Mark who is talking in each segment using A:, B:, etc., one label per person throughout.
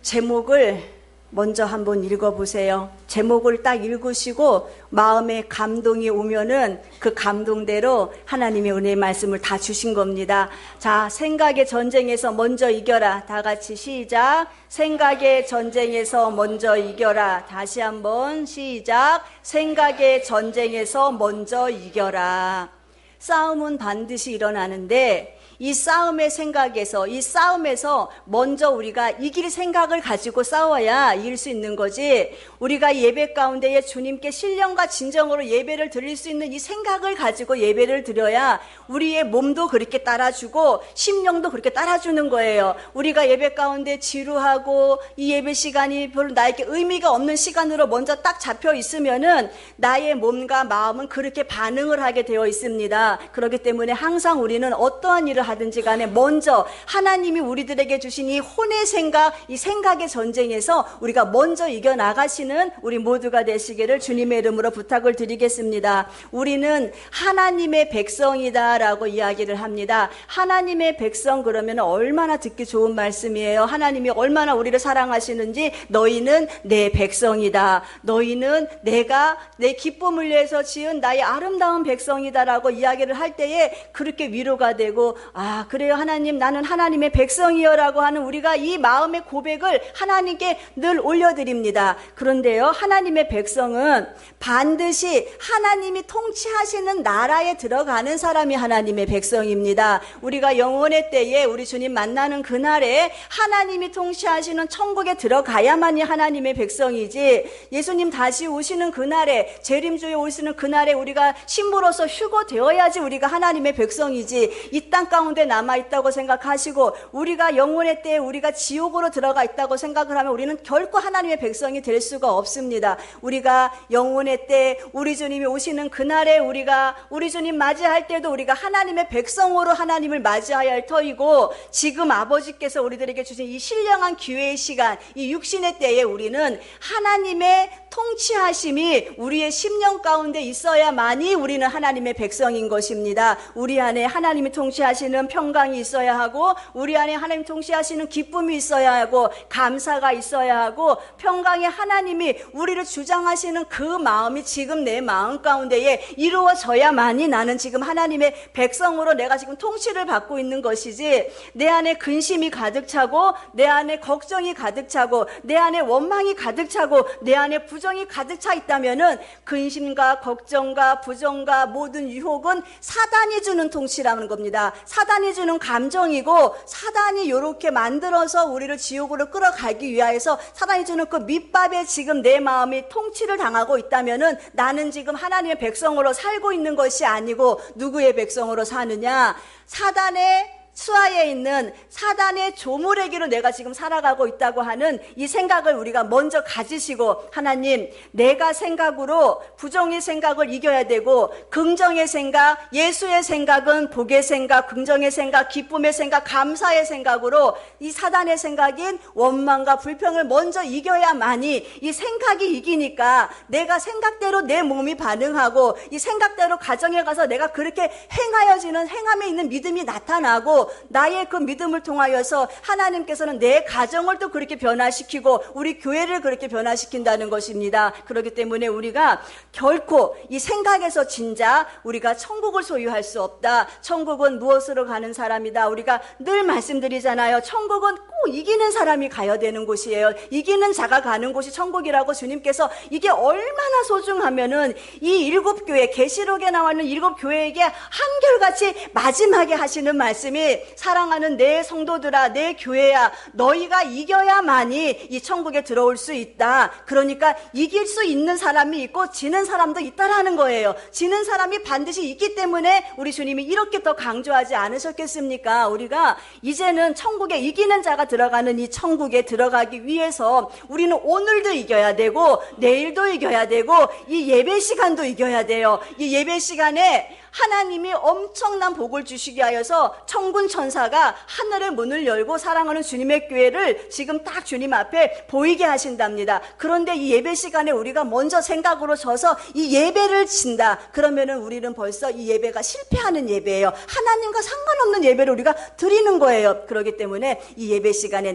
A: 제목을 먼저 한번 읽어보세요. 제목을 딱 읽으시고 마음에 감동이 오면은 그 감동대로 하나님의 은혜의 말씀을 다 주신 겁니다. 자, 생각의 전쟁에서 먼저 이겨라. 다 같이 시작. 생각의 전쟁에서 먼저 이겨라. 다시 한번 시작. 생각의 전쟁에서 먼저 이겨라. 싸움은 반드시 일어나는데 이 싸움의 생각에서, 이 싸움에서 먼저 우리가 이길 생각을 가지고 싸워야 이길 수 있는 거지. 우리가 예배 가운데에 주님께 신령과 진정으로 예배를 드릴 수 있는 이 생각을 가지고 예배를 드려야 우리의 몸도 그렇게 따라주고 심령도 그렇게 따라주는 거예요. 우리가 예배 가운데 지루하고 이 예배 시간이 별로 나에게 의미가 없는 시간으로 먼저 딱 잡혀 있으면은 나의 몸과 마음은 그렇게 반응을 하게 되어 있습니다. 그렇기 때문에 항상 우리는 어떠한 일을 하든지 간에 먼저 하나님이 우리들에게 주신 이 혼의 생각, 이 생각의 전쟁에서 우리가 먼저 이겨나가시는 우리 모두가 되시기를 주님의 이름으로 부탁을 드리겠습니다. 우리는 하나님의 백성이다 라고 이야기를 합니다. 하나님의 백성 그러면 얼마나 듣기 좋은 말씀이에요. 하나님이 얼마나 우리를 사랑하시는지, 너희는 내 백성이다. 너희는 내가 내 기쁨을 위해서 지은 나의 아름다운 백성이다 라고 이야기를 할 때에 그렇게 위로가 되고, 아, 그래요. 하나님, 나는 하나님의 백성이요 라고 하는 우리가 이 마음의 고백을 하나님께 늘 올려드립니다. 그런데요, 하나님의 백성은 반드시 하나님이 통치하시는 나라에 들어가는 사람이 하나님의 백성입니다. 우리가 영원의 때에 우리 주님 만나는 그날에 하나님이 통치하시는 천국에 들어가야만이 하나님의 백성이지, 예수님 다시 오시는 그날에, 재림주에 오시는 그날에 우리가 신부로서 휴거되어야지 우리가 하나님의 백성이지, 이 땅 가운데 남아있다고 생각하시고 우리가 영혼의 때에 우리가 지옥으로 들어가 있다고 생각을 하면 우리는 결코 하나님의 백성이 될 수가 없습니다. 우리가 영혼의 때 우리 주님이 오시는 그날에 우리 주님 맞이할 때도 우리가 하나님의 백성으로 하나님을 맞이해야 할 터이고, 지금 아버지께서 우리들에게 주신 이 신령한 기회의 시간, 이 육신의 때에 우리는 하나님의 통치하심이 우리의 심령 가운데 있어야만이 우리는 하나님의 백성인 것입니다. 우리 안에 하나님이 통치하시는 평강이 있어야 하고, 우리 안에 하나님 통치하시는 기쁨이 있어야 하고, 감사가 있어야 하고, 평강의 하나님이 우리를 주장하시는 그 마음이 지금 내 마음 가운데에 이루어져야만이 나는 지금 하나님의 백성으로 내가 지금 통치를 받고 있는 것이지, 내 안에 근심이 가득 차고, 내 안에 걱정이 가득 차고, 내 안에 원망이 가득 차고, 내 안에 부정이 가득 차 있다면은 근심과 걱정과 부정과 모든 유혹은 사단이 주는 통치라는 겁니다. 사단이 주는 감정이고, 사단이 이렇게 만들어서 우리를 지옥으로 끌어가기 위하여서 사단이 주는 그 밑밥에 지금 내 마음이 통치를 당하고 있다면은 나는 지금 하나님의 백성으로 살고 있는 것이 아니고 누구의 백성으로 사느냐? 사단의 수하에 있는 사단의 조물에게로 내가 지금 살아가고 있다고 하는 이 생각을 우리가 먼저 가지시고, 하나님, 내가 생각으로 부정의 생각을 이겨야 되고, 긍정의 생각, 예수의 생각은 복의 생각, 긍정의 생각, 기쁨의 생각, 감사의 생각으로 이 사단의 생각인 원망과 불평을 먼저 이겨야만이 이 생각이 이기니까 내가 생각대로 내 몸이 반응하고, 이 생각대로 가정에 가서 내가 그렇게 행하여지는 행함에 있는 믿음이 나타나고, 나의 그 믿음을 통하여서 하나님께서는 내 가정을 또 그렇게 변화시키고 우리 교회를 그렇게 변화시킨다는 것입니다. 그렇기 때문에 우리가 결코 이 생각에서 진짜 우리가 천국을 소유할 수 없다. 천국은 무엇으로 가는 사람이다. 우리가 늘 말씀드리잖아요. 천국은 꼭 이기는 사람이 가야 되는 곳이에요. 이기는 자가 가는 곳이 천국이라고 주님께서, 이게 얼마나 소중하면은 이 7교회, 계시록에 나와 있는 7교회에게 한결같이 마지막에 하시는 말씀이, 사랑하는 내 성도들아, 내 교회야, 너희가 이겨야만이 이 천국에 들어올 수 있다. 그러니까 이길 수 있는 사람이 있고 지는 사람도 있다라는 거예요. 지는 사람이 반드시 있기 때문에 우리 주님이 이렇게 더 강조하지 않으셨겠습니까? 우리가 이제는 천국에 이기는 자가 들어가는 이 천국에 들어가기 위해서 우리는 오늘도 이겨야 되고, 내일도 이겨야 되고, 이 예배 시간도 이겨야 돼요. 이 예배 시간에 하나님이 엄청난 복을 주시게 하여서 천군 천사가 하늘의 문을 열고 사랑하는 주님의 교회를 지금 딱 주님 앞에 보이게 하신답니다. 그런데 이 예배 시간에 우리가 먼저 생각으로 져서 이 예배를 진다. 그러면은 우리는 벌써 이 예배가 실패하는 예배예요. 하나님과 상관없는 예배를 우리가 드리는 거예요. 그렇기 때문에 이 예배 시간에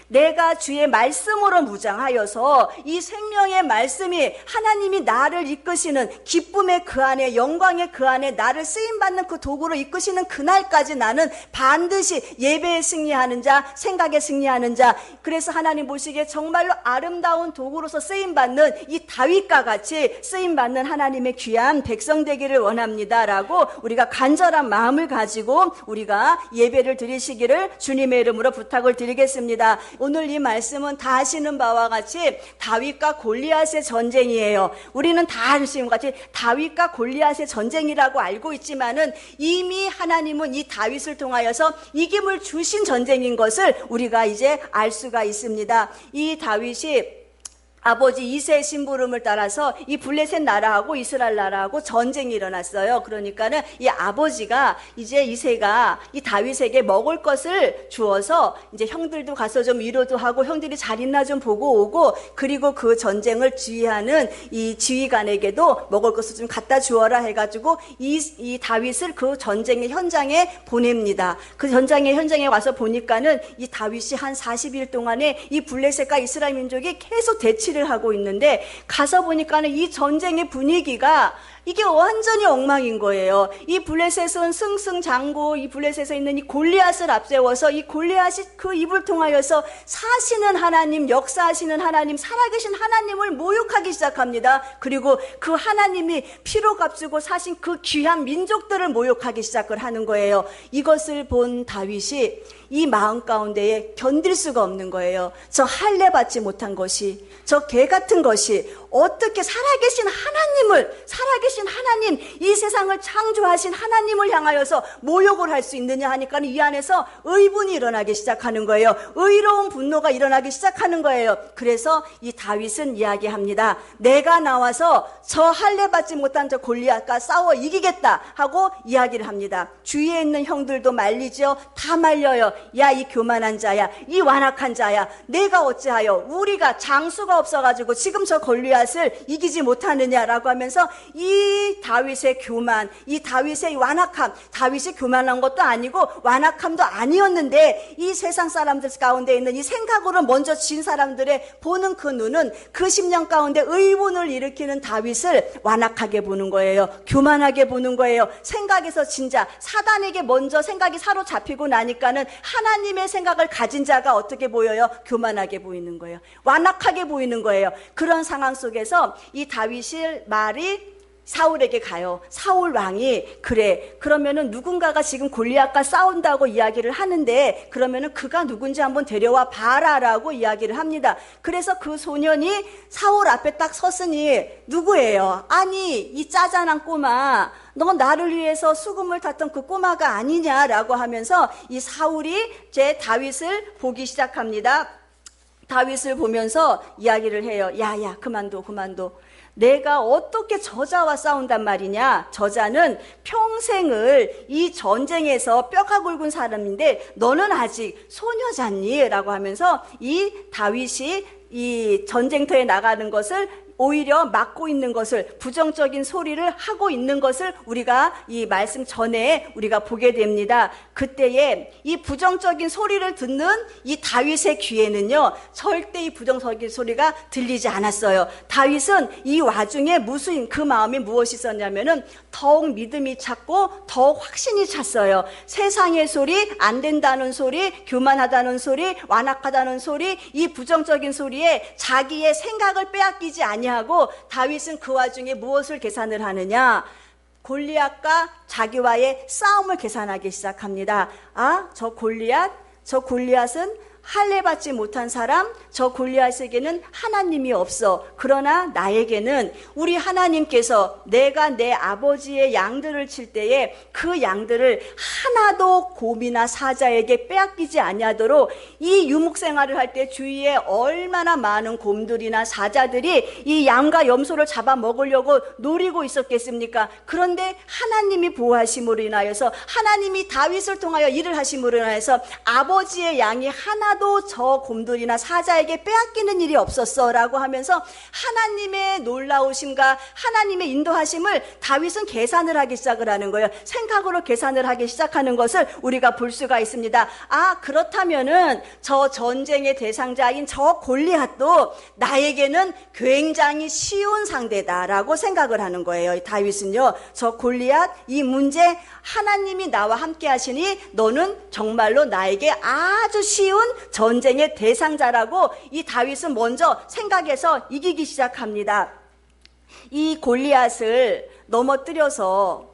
A: 내가 주의 말씀으로 무장하여서 이 생명의 말씀이 하나님이 나를 이끄시는 기쁨의 그 안에, 영광의 그 안에 나를 쓰임받는 그 도구로 이끄시는 그날까지 나는 반드시 예배에 승리하는 자, 생각에 승리하는 자. 그래서 하나님 보시기에 정말로 아름다운 도구로서 쓰임받는 이 다윗과 같이 쓰임받는 하나님의 귀한 백성 되기를 원합니다 라고 우리가 간절한 마음을 가지고 우리가 예배를 드리시기를 주님의 이름으로 부탁을 드리겠습니다. 오늘 이 말씀은 다 아시는 바와 같이 다윗과 골리앗의 전쟁이에요. 우리는 다 아시는 것 같이 다윗과 골리앗의 전쟁이라고 알고 있지만은 이미 하나님은 이 다윗을 통하여서 이김을 주신 전쟁인 것을 우리가 이제 알 수가 있습니다. 이 다윗이 아버지 이새의 심부름을 따라서 이 블레셋 나라하고 이스라엘 나라하고 전쟁이 일어났어요. 그러니까는 이 아버지가 이제 이새가 이 다윗에게 먹을 것을 주어서 이제 형들도 가서 좀 위로도 하고 형들이 잘 있나 좀 보고 오고, 그리고 그 전쟁을 지휘하는 이 지휘관에게도 먹을 것을 좀 갖다 주어라 해가지고 이 다윗을 그 전쟁의 현장에 보냅니다. 그 현장에 와서 보니까는 이 다윗이 한 40일 동안에 이 블레셋과 이스라엘 민족이 계속 대치를 하고 있는데, 가서 보니까는 이 전쟁의 분위기가 이게 완전히 엉망인 거예요. 이 블레셋은 승승장구, 이 블레셋에 있는 이 골리앗을 앞세워서 이 골리앗이 그 입을 통하여서 사시는 하나님, 역사하시는 하나님, 살아계신 하나님을 모욕하기 시작합니다. 그리고 그 하나님이 피로 값주고 사신 그 귀한 민족들을 모욕하기 시작을 하는 거예요. 이것을 본 다윗이 이 마음 가운데에 견딜 수가 없는 거예요. 저 할례 받지 못한 것이, 저 개 같은 것이 어떻게 살아계신 하나님, 이 세상을 창조하신 하나님을 향하여서 모욕을 할 수 있느냐 하니까 이 안에서 의분이 일어나기 시작하는 거예요. 의로운 분노가 일어나기 시작하는 거예요. 그래서 이 다윗은 이야기합니다. 내가 나와서 저 할례 받지 못한 저 골리앗과 싸워 이기겠다 하고 이야기를 합니다. 주위에 있는 형들도 말리죠. 다 말려요. 야, 이 교만한 자야, 이 완악한 자야, 내가 어찌하여 우리가 장수가 없어가지고 지금 저 골리앗을 이기지 못하느냐라고 하면서 이 다윗의 교만, 이 다윗의 완악함, 다윗이 교만한 것도 아니고 완악함도 아니었는데 이 세상 사람들 가운데 있는 이 생각으로 먼저 진 사람들의 보는 그 눈은 그 심령 가운데 의문을 일으키는 다윗을 완악하게 보는 거예요. 교만하게 보는 거예요. 생각에서 진자, 사단에게 먼저 생각이 사로잡히고 나니까는 하나님의 생각을 가진 자가 어떻게 보여요? 교만하게 보이는 거예요. 완악하게 보이는 거예요. 그런 상황 속에서 이 다윗의 말이 사울에게 가요. 사울 왕이 그래, 그러면은 누군가가 지금 골리앗과 싸운다고 이야기를 하는데 그러면은 그가 누군지 한번 데려와 봐라라고 이야기를 합니다. 그래서 그 소년이 사울 앞에 딱 섰으니 누구예요? 아니, 이 짜잔한 꼬마, 너 나를 위해서 수금을 탔던 그 꼬마가 아니냐라고 하면서 이 사울이 제 다윗을 보기 시작합니다. 다윗을 보면서 이야기를 해요. 야야, 그만둬. 내가 어떻게 저자와 싸운단 말이냐? 저자는 평생을 이 전쟁에서 뼈가 굵은 사람인데 너는 아직 소녀잖니? 라고 하면서 이 다윗이 이 전쟁터에 나가는 것을 오히려 막고 있는 것을, 부정적인 소리를 하고 있는 것을 우리가 이 말씀 전에 우리가 보게 됩니다. 그때에 이 부정적인 소리를 듣는 이 다윗의 귀에는요, 절대 이 부정적인 소리가 들리지 않았어요. 다윗은 이 와중에 무슨 그 마음이 무엇이 있었냐면은 더욱 믿음이 찼고 더욱 확신이 찼어요. 세상의 소리, 안 된다는 소리, 교만하다는 소리, 완악하다는 소리, 이 부정적인 소리에 자기의 생각을 빼앗기지 아니하고 다윗은 그 와중에 무엇을 계산을 하느냐? 골리앗과 자기와의 싸움을 계산하기 시작합니다. 저 골리앗은 할례 받지 못한 사람, 저 골리앗에게는 하나님이 없어. 그러나 나에게는 우리 하나님께서 내가 내 아버지의 양들을 칠 때에 그 양들을 하나도 곰이나 사자에게 빼앗기지 아니하도록 이 유목 생활을 할 때 주위에 얼마나 많은 곰들이나 사자들이 이 양과 염소를 잡아먹으려고 노리고 있었겠습니까? 그런데 하나님이 보호하심으로 인하여서, 하나님이 다윗을 통하여 일을 하심으로 인하여서 아버지의 양이 하나도 저 곰돌이나 사자에게 빼앗기는 일이 없었어 라고 하면서 하나님의 놀라우심과 하나님의 인도하심을 다윗은 계산을 하기 시작을 하는 거예요. 생각으로 계산을 하기 시작하는 것을 우리가 볼 수가 있습니다. 아, 그렇다면은 저 전쟁의 대상자인 저 골리앗도 나에게는 굉장히 쉬운 상대다라고 생각을 하는 거예요. 다윗은요, 저 골리앗 이 문제 하나님이 나와 함께 하시니 너는 정말로 나에게 아주 쉬운 전쟁의 대상자라고 이 다윗은 먼저 생각해서 이기기 시작합니다. 이 골리앗을 넘어뜨려서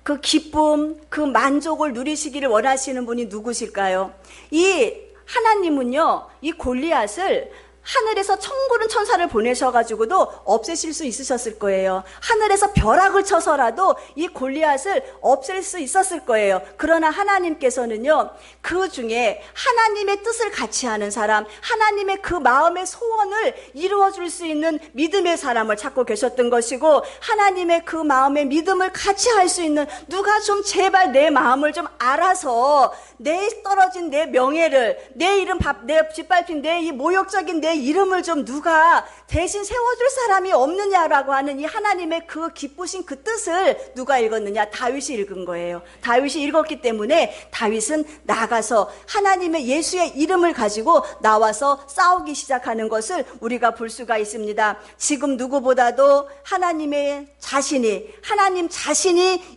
A: 그 기쁨, 그 만족을 누리시기를 원하시는 분이 누구실까요? 이 하나님은요, 이 골리앗을 하늘에서 천구른 천사를 보내셔가지고도 없애실 수 있으셨을 거예요. 하늘에서 벼락을 쳐서라도 이 골리앗을 없앨 수 있었을 거예요. 그러나 하나님께서는요, 그 중에 하나님의 뜻을 같이 하는 사람, 하나님의 그 마음의 소원을 이루어줄 수 있는 믿음의 사람을 찾고 계셨던 것이고, 하나님의 그 마음의 믿음을 같이 할 수 있는 누가 좀 제발 내 마음을 좀 알아서 내 떨어진 내 명예를, 내 이름, 내 짓밟힌 내 이 모욕적인 내 이름을 좀 누가 대신 세워줄 사람이 없느냐라고 하는 이 하나님의 그 기쁘신 그 뜻을 누가 읽었느냐? 다윗이 읽은 거예요. 다윗이 읽었기 때문에 다윗은 나가서 하나님의 예수의 이름을 가지고 나와서 싸우기 시작하는 것을 우리가 볼 수가 있습니다. 지금 누구보다도 하나님 자신이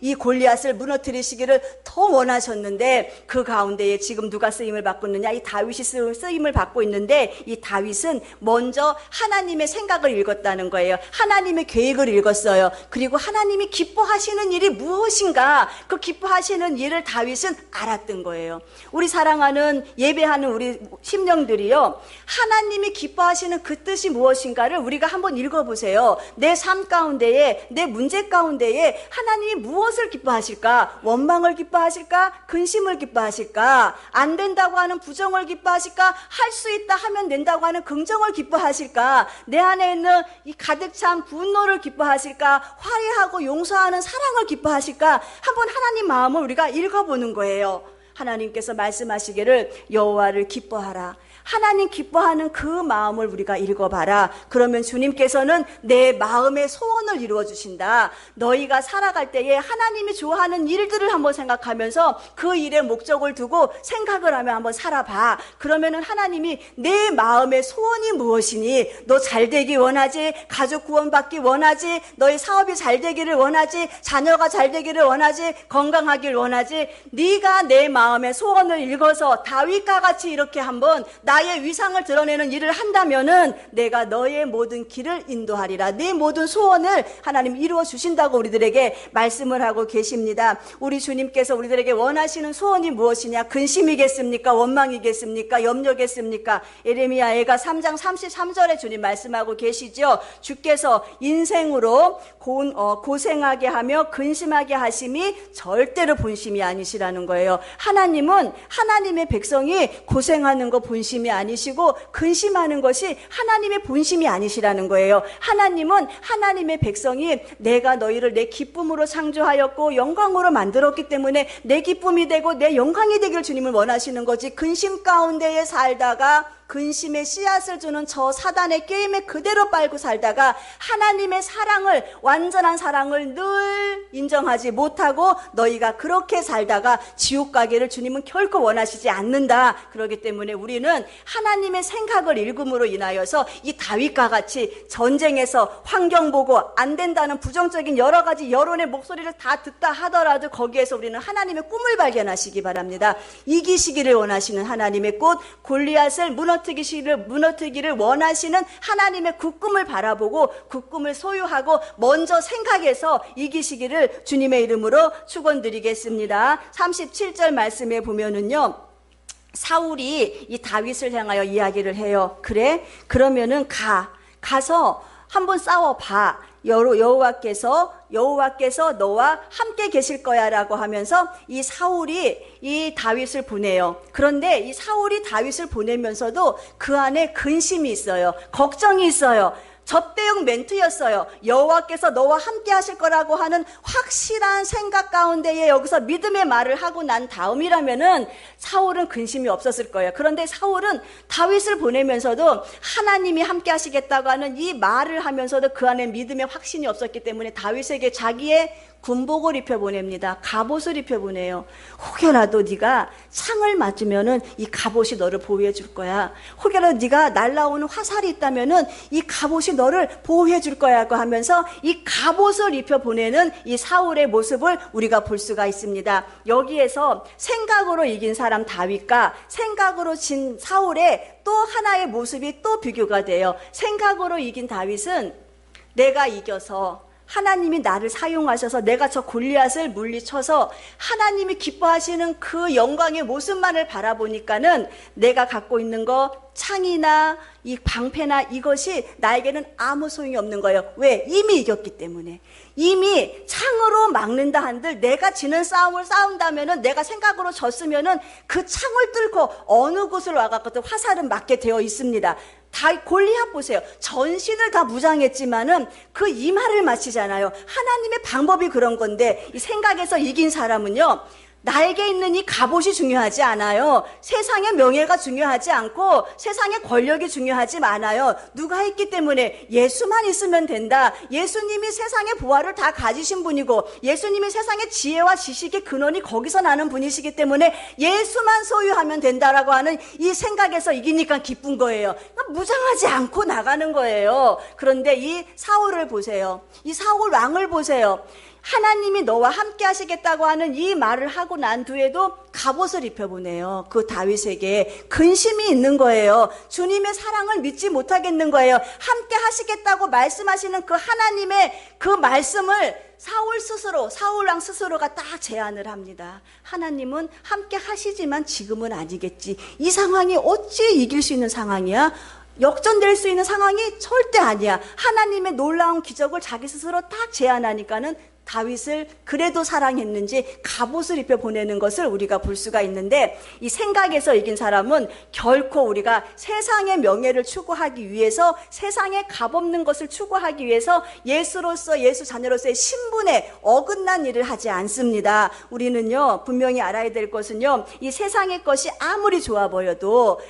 A: 이 골리앗을 무너뜨리시기를 더 원하셨는데, 그 가운데에 지금 누가 쓰임을 받고 있느냐? 이 다윗이 쓰임을 받고 있는데, 이 다윗은 먼저 하나님의 생각을 읽었다는 거예요. 하나님의 계획을 읽었어요. 그리고 하나님이 기뻐하시는 일이 무엇인가, 그 기뻐하시는 일을 다윗은 알았던 거예요. 우리 사랑하는 예배하는 우리 심령들이요, 하나님이 기뻐하시는 그 뜻이 무엇인가를 우리가 한번 읽어보세요. 내 삶 가운데에, 내 문제 가운데에 하나님이 무엇을 기뻐하실까? 원망을 기뻐하실까? 근심을 기뻐하실까? 안 된다고 하는 부정을 기뻐하실까? 할 수 있다 하면 된다고 하는 긍정을 기뻐하실까? 내 안에 있는 이 가득 찬 분노를 기뻐하실까? 화해하고 용서하는 사랑을 기뻐하실까? 한번 하나님 마음을 우리가 읽어보는 거예요. 하나님께서 말씀하시기를 여호와를 기뻐하라. 하나님 기뻐하는 그 마음을 우리가 읽어봐라. 그러면 주님께서는 내 마음의 소원을 이루어 주신다. 너희가 살아갈 때에 하나님이 좋아하는 일들을 한번 생각하면서 그 일의 목적을 두고 생각을 하며 한번 살아봐. 그러면은 하나님이 내 마음의 소원이 무엇이니? 너 잘되기 원하지? 가족 구원받기 원하지? 너의 사업이 잘되기를 원하지? 자녀가 잘되기를 원하지? 건강하길 원하지? 네가 내 마음의 소원을 읽어서 다윗과 같이 이렇게 한번 나의 위상을 드러내는 일을 한다면은 내가 너의 모든 길을 인도하리라. 네 모든 소원을 하나님 이루어 주신다고 우리들에게 말씀을 하고 계십니다. 우리 주님께서 우리들에게 원하시는 소원이 무엇이냐? 근심이겠습니까? 원망이겠습니까? 염려겠습니까? 예레미야가 3장 33절에 주님 말씀하고 계시죠. 주께서 인생으로 고생하게 하며 근심하게 하심이 절대로 본심이 아니시라는 거예요. 하나님은 하나님의 백성이 고생하는 거 본심이 아니시고 근심하는 것이 하나님의 본심이 아니시라는 거예요. 하나님은 하나님의 백성이 내가 너희를 내 기쁨으로 창조하였고 영광으로 만들었기 때문에 내 기쁨이 되고 내 영광이 되기를 주님을 원하시는 거지, 근심 가운데에 살다가 근심의 씨앗을 주는 저 사단의 게임에 그대로 빨고 살다가 하나님의 사랑을, 완전한 사랑을 늘 인정하지 못하고 너희가 그렇게 살다가 지옥 가기를 주님은 결코 원하시지 않는다. 그렇기 때문에 우리는 하나님의 생각을 읽음으로 인하여서 이 다윗과 같이 전쟁에서 환경 보고 안 된다는 부정적인 여러 가지 여론의 목소리를 다 듣다 하더라도 거기에서 우리는 하나님의 꿈을 발견하시기 바랍니다. 이기시기를 원하시는 하나님의 꽃, 골리앗을 무너뜨기를 원하시는 하나님의 그 꿈을 바라보고 그 꿈을 소유하고 먼저 생각해서 이기시기를 주님의 이름으로 축원드리겠습니다. 37절 말씀에 보면은요, 사울이 이 다윗을 향하여 이야기를 해요. 그래? 그러면은 가서 한번 싸워봐. 여호와께서 너와 함께 계실 거야라고 하면서 이 사울이 이 다윗을 보내요. 그런데 이 사울이 다윗을 보내면서도 그 안에 근심이 있어요. 걱정이 있어요. 접대용 멘트였어요. 여호와께서 너와 함께 하실 거라고 하는 확실한 생각 가운데에 여기서 믿음의 말을 하고 난 다음이라면은 사울은 근심이 없었을 거예요. 그런데 사울은 다윗을 보내면서도 하나님이 함께 하시겠다고 하는 이 말을 하면서도 그 안에 믿음의 확신이 없었기 때문에 다윗에게 자기의 군복을 입혀보냅니다. 갑옷을 입혀보내요. 혹여라도 네가 창을 맞으면은 이 갑옷이 너를 보호해 줄 거야. 혹여라도 네가 날라오는 화살이 있다면은 이 갑옷이 너를 보호해 줄 거야고 하면서 이 갑옷을 입혀보내는 이 사울의 모습을 우리가 볼 수가 있습니다. 여기에서 생각으로 이긴 사람 다윗과 생각으로 진 사울의 또 하나의 모습이 또 비교가 돼요. 생각으로 이긴 다윗은 내가 이겨서 하나님이 나를 사용하셔서 내가 저 골리앗을 물리쳐서 하나님이 기뻐하시는 그 영광의 모습만을 바라보니까는 내가 갖고 있는 거 창이나 이 방패나 이것이 나에게는 아무 소용이 없는 거예요. 왜? 이미 이겼기 때문에. 이미 창으로 막는다 한들 내가 지는 싸움을 싸운다면은 내가 생각으로 졌으면은 그 창을 뚫고 어느 곳을 와갖고도 화살은 맞게 되어 있습니다. 다 골리앗 보세요. 전신을 다 무장했지만은 그 이마를 맞히잖아요. 하나님의 방법이 그런 건데 이 생각에서 이긴 사람은요. 나에게 있는 이 갑옷이 중요하지 않아요. 세상의 명예가 중요하지 않고 세상의 권력이 중요하지 않아요. 누가 있기 때문에 예수만 있으면 된다. 예수님이 세상의 보화를 다 가지신 분이고 예수님이 세상의 지혜와 지식의 근원이 거기서 나는 분이시기 때문에 예수만 소유하면 된다라고 하는 이 생각에서 이기니까 기쁜 거예요. 무장하지 않고 나가는 거예요. 그런데 이 사울을 보세요. 이 사울 왕을 보세요. 하나님이 너와 함께 하시겠다고 하는 이 말을 하고 난 뒤에도 갑옷을 입혀보네요. 그 다윗에게 근심이 있는 거예요. 주님의 사랑을 믿지 못하겠는 거예요. 함께 하시겠다고 말씀하시는 그 하나님의 그 말씀을 사울 왕 스스로가 딱 제안을 합니다. 하나님은 함께 하시지만 지금은 아니겠지. 이 상황이 어찌 이길 수 있는 상황이야? 역전될 수 있는 상황이 절대 아니야. 하나님의 놀라운 기적을 자기 스스로 딱 제안하니까는 다윗을 그래도 사랑했는지 갑옷을 입혀 보내는 것을 우리가 볼 수가 있는데 이 생각에서 이긴 사람은 결코 우리가 세상의 명예를 추구하기 위해서 세상에 값없는 것을 추구하기 위해서 예수로서 예수 자녀로서의 신분에 어긋난 일을 하지 않습니다. 우리는요 분명히 알아야 될 것은요 이 세상의 것이 아무리 좋아 보여도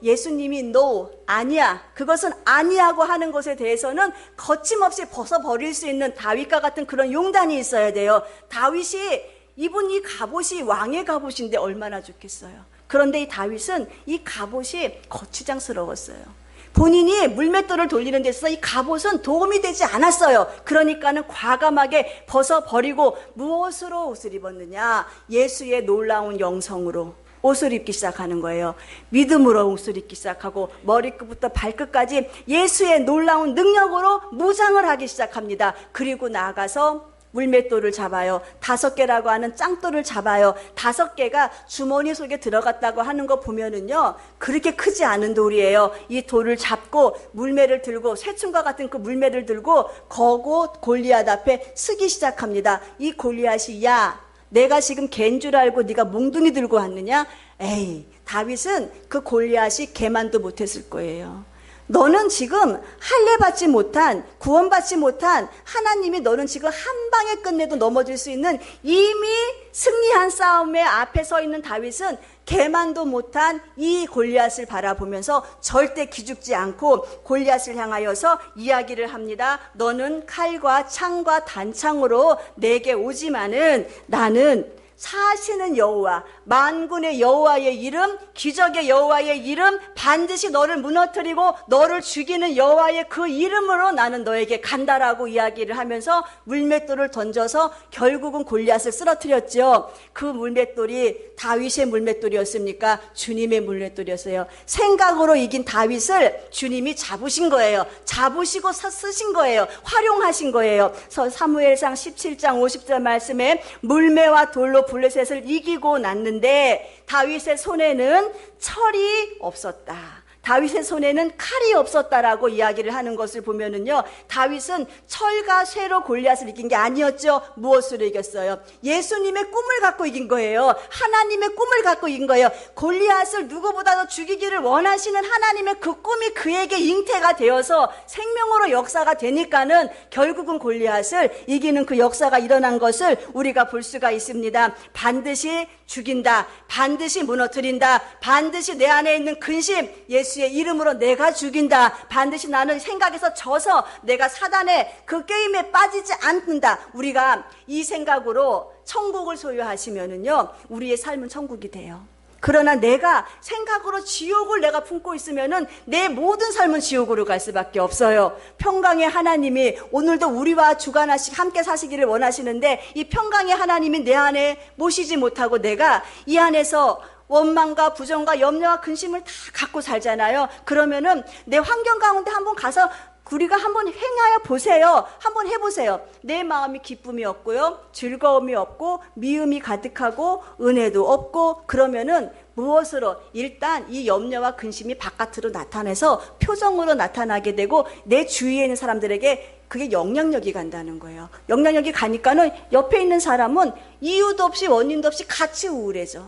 A: 예수님이 no 아니야 그것은 아니야고 하는 것에 대해서는 거침없이 벗어버릴 수 있는 다윗과 같은 그런 용단이 있어야 돼요. 다윗이 입은 이 갑옷이 왕의 갑옷인데 얼마나 좋겠어요. 그런데 이 다윗은 이 갑옷이 거추장스러웠어요. 본인이 물맷돌을 돌리는 데 있어서 이 갑옷은 도움이 되지 않았어요. 그러니까는 과감하게 벗어버리고 무엇으로 옷을 입었느냐? 예수의 놀라운 영성으로 옷을 입기 시작하는 거예요. 믿음으로 옷을 입기 시작하고 머리끝부터 발끝까지 예수의 놀라운 능력으로 무장을 하기 시작합니다. 그리고 나아가서 물맷돌을 잡아요. 5개라고 하는 짱돌을 잡아요. 5개가 주머니 속에 들어갔다고 하는 거 보면은요 그렇게 크지 않은 돌이에요. 이 돌을 잡고 물매를 들고 새춤과 같은 그 물매를 들고 거고 골리앗 앞에 쓰기 시작합니다. 이 골리앗이 야 내가 지금 개인 줄 알고 네가 몽둥이 들고 왔느냐? 에이, 다윗은 그 골리앗이 개만도 못했을 거예요. 너는 지금 할례받지 못한 구원받지 못한 하나님이 너는 지금 한 방에 끝내도 넘어질 수 있는 이미 승리한 싸움의 앞에 서 있는 다윗은 개만도 못한 이 골리앗을 바라보면서 절대 기죽지 않고 골리앗을 향하여서 이야기를 합니다. 너는 칼과 창과 단창으로 내게 오지만은 나는 사시는 여호와 만군의 여호와의 이름 기적의 여호와의 이름 반드시 너를 무너뜨리고 너를 죽이는 여호와의 그 이름으로 나는 너에게 간다라고 이야기를 하면서 물맷돌을 던져서 결국은 골리앗을 쓰러뜨렸죠. 그 물맷돌이 다윗의 물맷돌이었습니까? 주님의 물맷돌이었어요. 생각으로 이긴 다윗을 주님이 잡으신 거예요. 잡으시고 쓰신 거예요. 활용하신 거예요. 사무엘상 17장 50절 말씀에 물매와 돌로 블레셋을 이기고 났는데 다윗의 손에는 철이 없었다. 다윗의 손에는 칼이 없었다라고 이야기를 하는 것을 보면은요, 다윗은 철과 쇠로 골리앗을 이긴 게 아니었죠. 무엇으로 이겼어요? 예수님의 꿈을 갖고 이긴 거예요. 하나님의 꿈을 갖고 이긴 거예요. 골리앗을 누구보다도 죽이기를 원하시는 하나님의 그 꿈이 그에게 잉태가 되어서 생명으로 역사가 되니까는 결국은 골리앗을 이기는 그 역사가 일어난 것을 우리가 볼 수가 있습니다. 반드시 죽인다, 반드시 무너뜨린다, 반드시 내 안에 있는 근심, 예수의 이름으로 내가 죽인다, 반드시 나는 생각에서 져서 내가 사단의 그 게임에 빠지지 않는다. 우리가 이 생각으로 천국을 소유하시면은요, 우리의 삶은 천국이 돼요. 그러나 내가 생각으로 지옥을 내가 품고 있으면은 내 모든 삶은 지옥으로 갈 수밖에 없어요. 평강의 하나님이 오늘도 우리와 주관하시고 함께 사시기를 원하시는데, 이 평강의 하나님이 내 안에 모시지 못하고 내가 이 안에서 원망과 부정과 염려와 근심을 다 갖고 살잖아요. 그러면은 내 환경 가운데 한번 가서 우리가 한번 행하여 보세요. 한번 해보세요. 내 마음이 기쁨이 없고요, 즐거움이 없고, 미움이 가득하고, 은혜도 없고, 그러면은 무엇으로? 일단 이 염려와 근심이 바깥으로 나타내서 표정으로 나타나게 되고, 내 주위에 있는 사람들에게 그게 영향력이 간다는 거예요. 영향력이 가니까는 옆에 있는 사람은 이유도 없이 원인도 없이 같이 우울해져.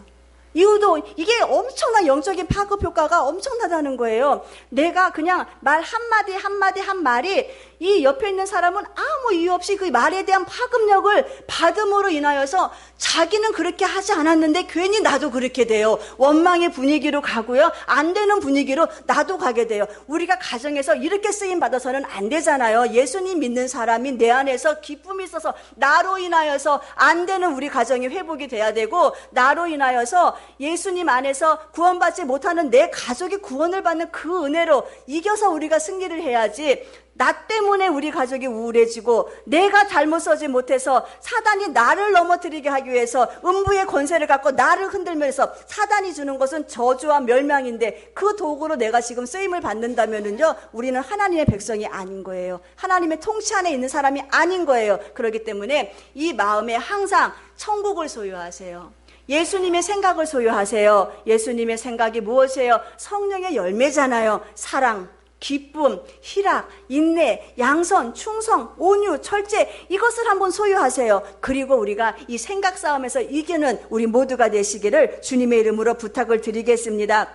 A: 이유도, 이게 엄청난 영적인 파급 효과가 엄청나다는 거예요. 내가 그냥 말 한마디 한마디 한 말이 이 옆에 있는 사람은 아무 이유 없이 그 말에 대한 파급력을 받음으로 인하여서 자기는 그렇게 하지 않았는데 괜히 나도 그렇게 돼요. 원망의 분위기로 가고요, 안 되는 분위기로 나도 가게 돼요. 우리가 가정에서 이렇게 쓰임 받아서는 안 되잖아요. 예수님 믿는 사람이 내 안에서 기쁨이 있어서 나로 인하여서 안 되는 우리 가정이 회복이 돼야 되고, 나로 인하여서 예수님 안에서 구원받지 못하는 내 가족이 구원을 받는 그 은혜로 이겨서 우리가 승리를 해야지, 나 때문에 우리 가족이 우울해지고 내가 잘못 서지 못해서 사단이 나를 넘어뜨리게 하기 위해서 음부의 권세를 갖고 나를 흔들면서, 사단이 주는 것은 저주와 멸망인데 그 도구로 내가 지금 쓰임을 받는다면은요, 우리는 하나님의 백성이 아닌 거예요. 하나님의 통치 안에 있는 사람이 아닌 거예요. 그렇기 때문에 이 마음에 항상 천국을 소유하세요. 예수님의 생각을 소유하세요. 예수님의 생각이 무엇이에요? 성령의 열매잖아요. 사랑, 기쁨, 희락, 인내, 양선, 충성, 온유, 절제, 이것을 한번 소유하세요. 그리고 우리가 이 생각 싸움에서 이기는 우리 모두가 되시기를 주님의 이름으로 부탁을 드리겠습니다.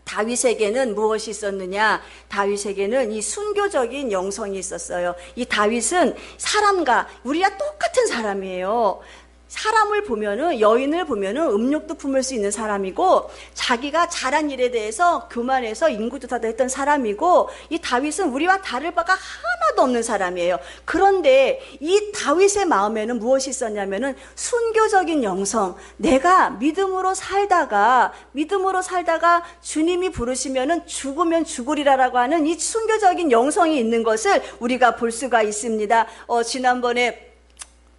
A: 다윗에게는 무엇이 있었느냐? 다윗에게는 이 순교적인 영성이 있었어요. 이 다윗은 사람과 우리와 똑같은 사람이에요. 사람을 보면은, 여인을 보면은 음욕도 품을 수 있는 사람이고, 자기가 잘한 일에 대해서 교만해서 인구조사도 했던 사람이고, 이 다윗은 우리와 다를 바가 하나도 없는 사람이에요. 그런데 이 다윗의 마음에는 무엇이 있었냐면은 순교적인 영성, 내가 믿음으로 살다가 주님이 부르시면은 죽으면 죽으리라라고 하는 이 순교적인 영성이 있는 것을 우리가 볼 수가 있습니다. 지난번에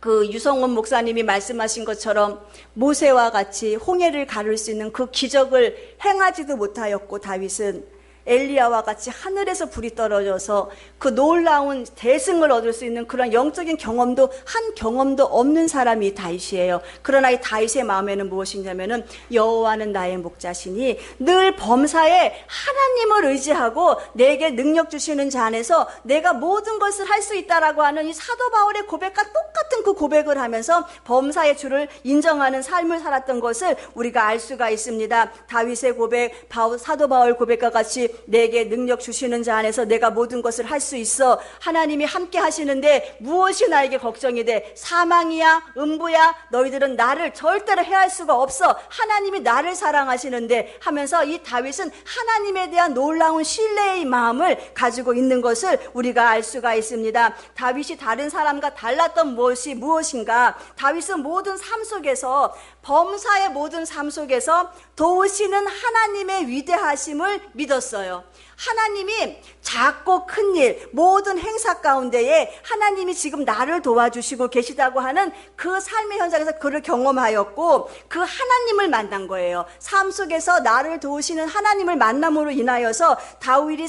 A: 그 유성원 목사님이 말씀하신 것처럼 모세와 같이 홍해를 가를 수 있는 그 기적을 행하지도 못하였고, 다윗은 엘리야와 같이 하늘에서 불이 떨어져서 그 놀라운 대승을 얻을 수 있는 그런 영적인 경험도 한 경험도 없는 사람이 다윗이에요. 그러나 이 다윗의 마음에는 무엇이냐면은 여호와는 나의 목자시니 늘 범사에 하나님을 의지하고 내게 능력 주시는 자 안에서 내가 모든 것을 할 수 있다라고 하는 이 사도 바울의 고백과 똑같은 그 고백을 하면서 범사의 주를 인정하는 삶을 살았던 것을 우리가 알 수가 있습니다. 다윗의 고백, 사도 바울 고백과 같이 내게 능력 주시는 자 안에서 내가 모든 것을 할 수 있어. 하나님이 함께 하시는데 무엇이 나에게 걱정이 돼? 사망이야? 음부야? 너희들은 나를 절대로 해할 수가 없어. 하나님이 나를 사랑하시는데 하면서 이 다윗은 하나님에 대한 놀라운 신뢰의 마음을 가지고 있는 것을 우리가 알 수가 있습니다. 다윗이 다른 사람과 달랐던 무엇이 무엇인가? 다윗은 모든 삶 속에서, 범사의 모든 삶 속에서 도우시는 하나님의 위대하심을 믿었어요. 있어요. 하나님이 작고 큰 일, 모든 행사 가운데에 하나님이 지금 나를 도와주시고 계시다고 하는 그 삶의 현장에서 그를 경험하였고 그 하나님을 만난 거예요. 삶 속에서 나를 도우시는 하나님을 만남으로 인하여서 다윗이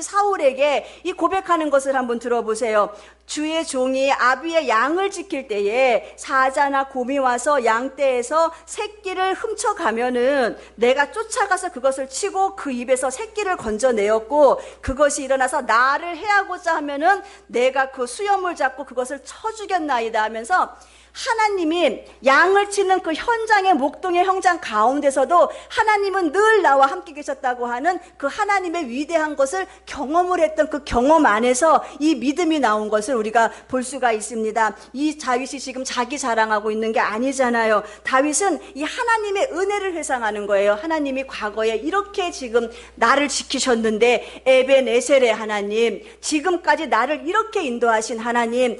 A: 사울에게 이 고백하는 것을 한번 들어보세요. 주의 종이 아비의 양을 지킬 때에 사자나 곰이 와서 양떼에서 새끼를 훔쳐가면은 내가 쫓아가서 그것을 치고 그 입에서 새끼를 건져내었고 그것이 일어나서 나를 해하고자 하면은 내가 그 수염을 잡고 그것을 쳐 죽였나이다 하면서 하나님이 양을 치는 그 현장의 목동의 현장 가운데서도 하나님은 늘 나와 함께 계셨다고 하는 그 하나님의 위대한 것을 경험을 했던 그 경험 안에서 이 믿음이 나온 것을 우리가 볼 수가 있습니다. 이 다윗이 지금 자기 자랑하고 있는 게 아니잖아요. 다윗은 이 하나님의 은혜를 회상하는 거예요. 하나님이 과거에 이렇게 지금 나를 지키셨는데 에벤에셀의 하나님, 지금까지 나를 이렇게 인도하신 하나님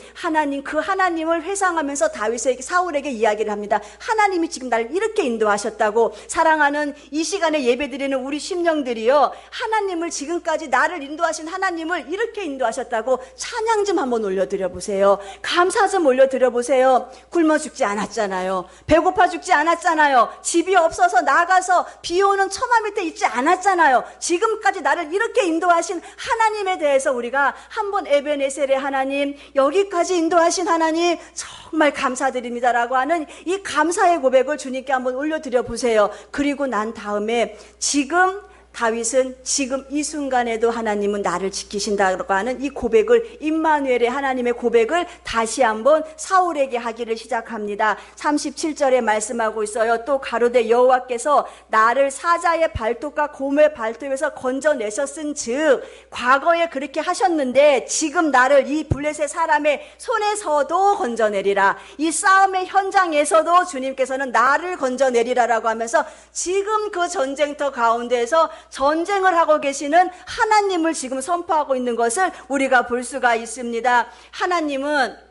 A: 그 하나님을 회상하면서 다윗에게 사울에게 이야기를 합니다. 하나님이 지금 나를 이렇게 인도하셨다고. 사랑하는 이 시간에 예배드리는 우리 심령들이요, 하나님을 지금까지 나를 인도하신 하나님을 이렇게 인도하셨다고 찬양 좀 한번 올려드려 보세요. 감사 좀 올려드려 보세요. 굶어 죽지 않았잖아요. 배고파 죽지 않았잖아요. 집이 없어서 나가서 비 오는 처마 밑에 있지 않았잖아요. 지금까지 나를 이렇게 인도하신 하나님에 대해서 우리가 한번 에벤에셀의 하나님, 여기까지 인도하신 하나님 정말 감사드립니다라고 하는 이 감사의 고백을 주님께 한번 올려드려 보세요. 그리고 난 다음에 지금 다윗은 지금 이 순간에도 하나님은 나를 지키신다고 하는 이 고백을, 임마누엘의 하나님의 고백을 다시 한번 사울에게 하기를 시작합니다. 37절에 말씀하고 있어요. 또 가로되 여호와께서 나를 사자의 발톱과 곰의 발톱에서 건져내셨은 즉, 과거에 그렇게 하셨는데 지금 나를 이 블레셋 사람의 손에서도 건져내리라. 이 싸움의 현장에서도 주님께서는 나를 건져내리라라고 하면서 지금 그 전쟁터 가운데에서 전쟁을 하고 계시는 하나님을 지금 선포하고 있는 것을 우리가 볼 수가 있습니다. 하나님은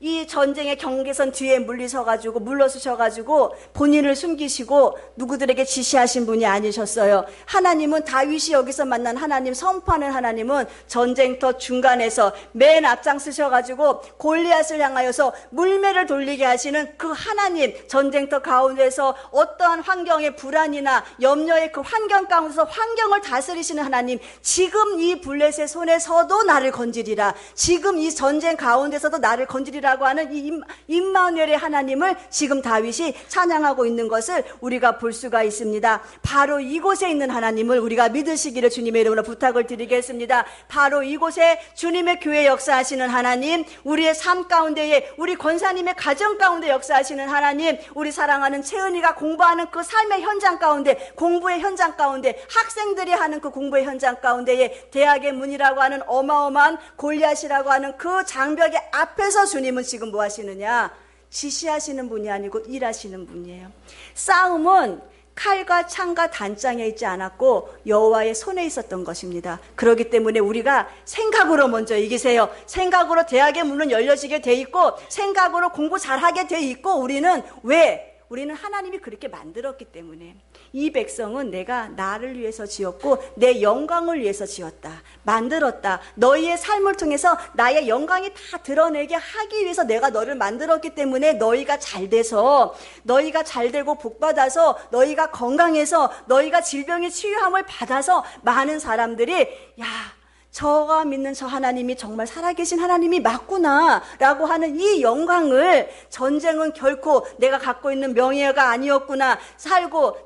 A: 이 전쟁의 경계선 뒤에 물러서셔가지고 본인을 숨기시고 누구들에게 지시하신 분이 아니셨어요. 하나님은 다윗이 여기서 만난 하나님, 선포하는 하나님은 전쟁터 중간에서 맨 앞장서셔가지고 골리앗을 향하여서 물매를 돌리게 하시는 그 하나님, 전쟁터 가운데서 어떠한 환경의 불안이나 염려의 그 환경 가운데서 환경을 다스리시는 하나님, 지금 이 블레셋의 손에서도 나를 건지리라. 지금 이 전쟁 가운데서도 나를 건지리라 라고 하는 이 임마누엘의 하나님을 지금 다윗이 찬양하고 있는 것을 우리가 볼 수가 있습니다. 바로 이곳에 있는 하나님을 우리가 믿으시기를 주님의 이름으로 부탁을 드리겠습니다. 바로 이곳에 주님의 교회 역사하시는 하나님, 우리의 삶 가운데에, 우리 권사님의 가정 가운데 역사하시는 하나님, 우리 사랑하는 채은이가 공부하는 그 삶의 현장 가운데, 공부의 현장 가운데, 학생들이 하는 그 공부의 현장 가운데에 대학의 문이라고 하는 어마어마한 골리앗이라고 하는 그 장벽의 앞에서 주님은 지금 뭐 하시느냐? 지시하시는 분이 아니고 일하시는 분이에요. 싸움은 칼과 창과 단장에 있지 않았고 여호와의 손에 있었던 것입니다. 그렇기 때문에 우리가 생각으로 먼저 이기세요. 생각으로 대학의 문은 열려지게 돼 있고 생각으로 공부 잘하게 돼 있고 우리는 왜? 우리는 하나님이 그렇게 만들었기 때문에. 이 백성은 내가 나를 위해서 지었고 내 영광을 위해서 지었다, 만들었다. 너희의 삶을 통해서 나의 영광이 다 드러내게 하기 위해서 내가 너를 만들었기 때문에 너희가 잘 돼서, 너희가 잘 되고 복받아서, 너희가 건강해서, 너희가 질병의 치유함을 받아서 많은 사람들이 야, 저가 믿는 저 하나님이 정말 살아계신 하나님이 맞구나 라고 하는 이 영광을, 전쟁은 결코 내가 갖고 있는 명예가 아니었구나,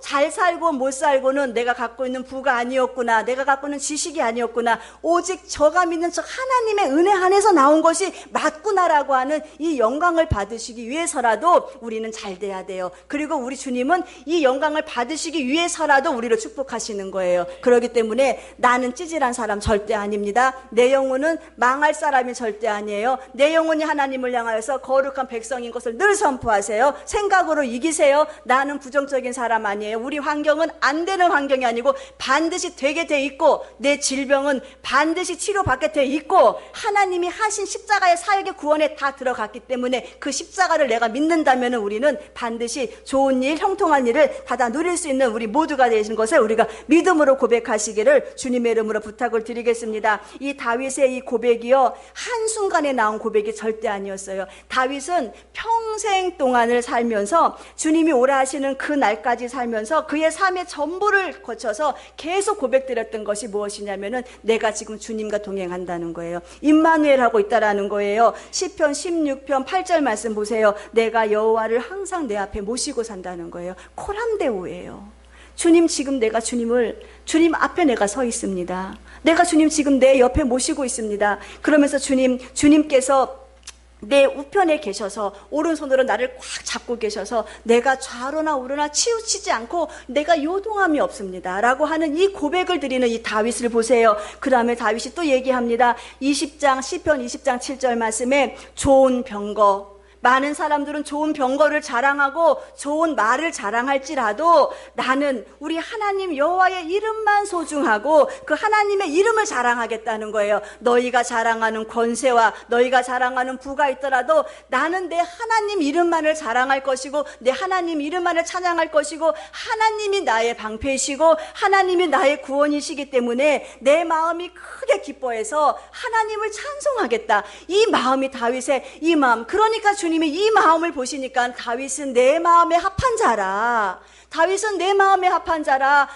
A: 잘 살고 못 살고는 내가 갖고 있는 부가 아니었구나, 내가 갖고 있는 지식이 아니었구나, 오직 저가 믿는 저 하나님의 은혜 안에서 나온 것이 맞구나라고 하는 이 영광을 받으시기 위해서라도 우리는 잘 돼야 돼요. 그리고 우리 주님은 이 영광을 받으시기 위해서라도 우리를 축복하시는 거예요. 그렇기 때문에 나는 찌질한 사람 절대 아니고 아닙니다. 내 영혼은 망할 사람이 절대 아니에요. 내 영혼이 하나님을 향하여서 거룩한 백성인 것을 늘 선포하세요. 생각으로 이기세요. 나는 부정적인 사람 아니에요. 우리 환경은 안 되는 환경이 아니고 반드시 되게 돼 있고, 내 질병은 반드시 치료받게 돼 있고, 하나님이 하신 십자가의 사역의 구원에 다 들어갔기 때문에 그 십자가를 내가 믿는다면 우리는 반드시 좋은 일, 형통한 일을 다 누릴 수 있는 우리 모두가 되신 것을 우리가 믿음으로 고백하시기를 주님의 이름으로 부탁을 드리겠습니다. 이 다윗의 이 고백이요, 한순간에 나온 고백이 절대 아니었어요. 다윗은 평생 동안을 살면서, 주님이 오라 하시는 그 날까지 살면서 그의 삶의 전부를 거쳐서 계속 고백드렸던 것이 무엇이냐면은 내가 지금 주님과 동행한다는 거예요. 임마누엘 하고 있다라는 거예요. 시편 16편 8절 말씀 보세요. 내가 여호와를 항상 내 앞에 모시고 산다는 거예요. 코람데오예요. 주님, 지금 내가 주님 앞에 내가 서 있습니다. 내가 주님 지금 내 옆에 모시고 있습니다. 그러면서 주님께서 내 우편에 계셔서 오른손으로 나를 꽉 잡고 계셔서 내가 좌로나 우로나 치우치지 않고 내가 요동함이 없습니다 라고 하는 이 고백을 드리는 이 다윗을 보세요. 그 다음에 다윗이 또 얘기합니다. 시편 20장 7절 말씀에 좋은 병거, 많은 사람들은 좋은 병거를 자랑하고 좋은 말을 자랑할지라도 나는 우리 하나님 여호와의 이름만 소중하고 그 하나님의 이름을 자랑하겠다는 거예요. 너희가 자랑하는 권세와 너희가 자랑하는 부가 있더라도 나는 내 하나님 이름만을 자랑할 것이고 내 하나님 이름만을 찬양할 것이고, 하나님이 나의 방패이시고 하나님이 나의 구원이시기 때문에 내 마음이 크게 기뻐해서 하나님을 찬송하겠다. 이 마음이 다윗의 이 마음. 그러니까 주님이 이 마음을 보시니까 다윗은 내 마음에 합한 자라. 다윗은 내 마음에 합한 자라.